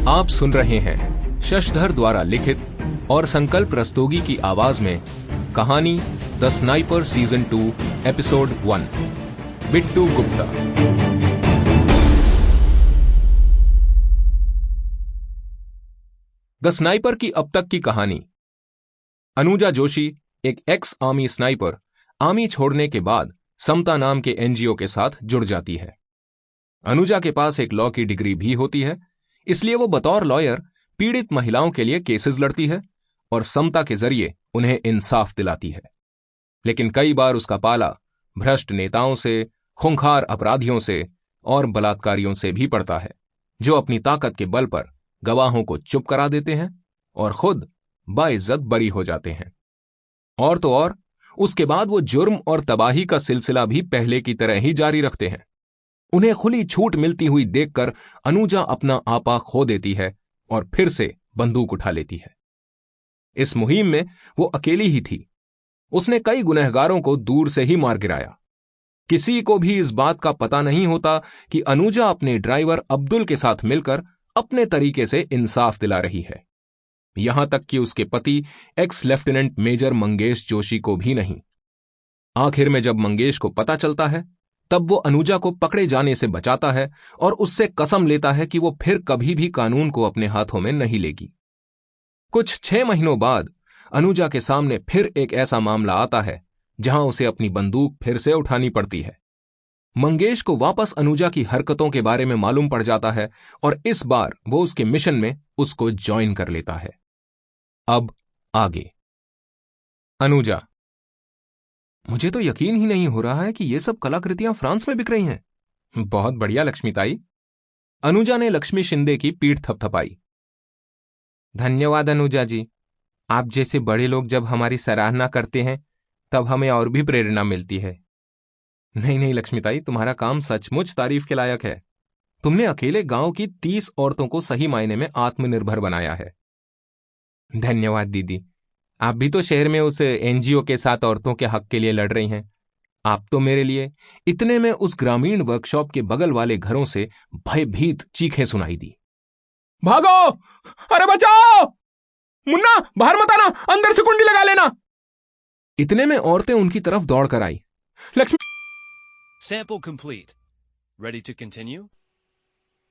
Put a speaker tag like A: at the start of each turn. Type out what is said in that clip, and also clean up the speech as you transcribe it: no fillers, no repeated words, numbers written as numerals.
A: आप सुन रहे हैं शशधर द्वारा लिखित और संकल्प रस्तोगी की आवाज में कहानी the sniper season 2 episode 1 Bittu Gupta. The sniper की अब तक की कहानी। अनुजा जोशी एक एक्स आर्मी स्नाइपर आर्मी छोड़ने के बाद समता नाम के एनजीओ के साथ जुड़ जाती है। अनुजा के पास एक लॉ की डिग्री भी होती है, इसलिए वो बतौर लॉयर पीड़ित महिलाओं के लिए केसेस लड़ती है और समता के जरिए उन्हें इंसाफ दिलाती है। लेकिन कई बार उसका पाला भ्रष्ट नेताओं से, खूंखार अपराधियों से और बलात्कारियों से भी पड़ता है, जो अपनी ताकत के बल पर गवाहों को चुप करा देते हैं और खुद बाइज्जत बरी हो जाते हैं। और तो और उसके बाद वो जुर्म और तबाही का सिलसिला भी पहले की तरह ही जारी रखते हैं। उन्हें खुली छूट मिलती हुई देखकर अनुजा अपना आपा खो देती है और फिर से बंदूक उठा लेती है। इस मुहिम में वो अकेली ही थी। उसने कई गुनहगारों को दूर से ही मार गिराया। किसी को भी इस बात का पता नहीं होता कि अनुजा अपने ड्राइवर अब्दुल के साथ मिलकर अपने तरीके से इंसाफ दिला रही है। यहां तक कि उसके पति ex lieutenant major Mangesh Joshi को भी नहीं। आखिर में जब मंगेश को पता चलता है, तब वो अनुजा को पकड़े जाने से बचाता है और उससे कसम लेता है कि वो फिर कभी भी कानून को अपने हाथों में नहीं लेगी। कुछ 6 महीनों बाद अनुजा के सामने फिर एक ऐसा मामला आता है जहां उसे अपनी बंदूक फिर से उठानी पड़ती है। मंगेश को वापस अनुजा की हरकतों के बारे में मालूम पड़ जाता है और इस बार वो उसके मिशन में उसको ज्वाइन कर लेता है। अब आगे। अनुजा: मुझे तो यकीन ही नहीं हो रहा है कि ये सब कलाकृतियां फ्रांस में बिक रही हैं। बहुत बढ़िया लक्ष्मीताई। अनुजा ने लक्ष्मी शिंदे की पीठ थपथपाई। धन्यवाद अनुजा जी। आप जैसे बड़े लोग जब हमारी सराहना करते हैं तब हमें और भी प्रेरणा मिलती है। नहीं नहीं लक्ष्मीताई, तुम्हारा काम सचमुच तारीफ के लायक है। तुमने अकेले गांव की 30 औरतों को सही मायने में आत्मनिर्भर बनाया है। धन्यवाद दीदी। आप भी तो शहर में उस एनजीओ के साथ औरतों के हक के लिए लड़ रही हैं। आप तो मेरे लिए। इतने में उस ग्रामीण वर्कशॉप के बगल वाले घरों से भयभीत चीखें सुनाई दी। भागो! अरे बचाओ! मुन्ना, बाहर मत आना, अंदर से कुंडी लगा लेना। इतने में औरतें उनकी तरफ दौड़कर आई। Lakshmi.
B: Sample complete. Ready to continue?